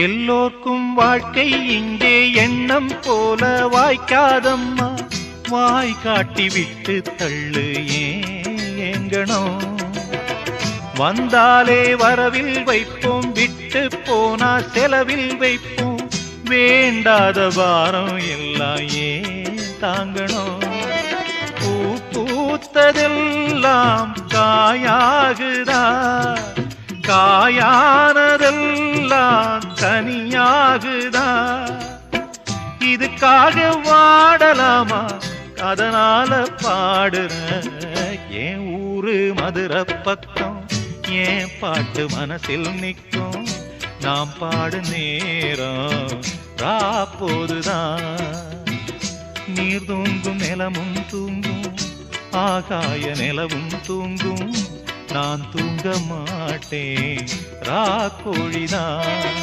எல்லோர்க்கும் வாழ்க்கை இங்கே எண்ணம் போல வாய்க்காதம்மா. வாய் காட்டி விட்டு தள்ளு ஏங்கணும். வந்தாலே வரவில் வைப்போம், விட்டு போனா செலவில் வைப்போம். வேண்டாத பாரம் எல்லாம் ஏன் தாங்கணும். பூ பூத்ததெல்லாம் காயாகுதா, காயானதெல்லாம் தனியாகுதா. இதுக்காக வாடலாமா, அதனால பாடுற. என் ஊரு மதுரை பக்கம், என் பாட்டு மனசில் நிற்கும். நாம் பாடு நேரம் ராப்போதுதான். நீர் தூங்கும் நிலமும் தூங்கும், ஆகாய நிலவும் தூங்கும். நான் தூங்க மாட்டேன், ராக்கோழிதான்.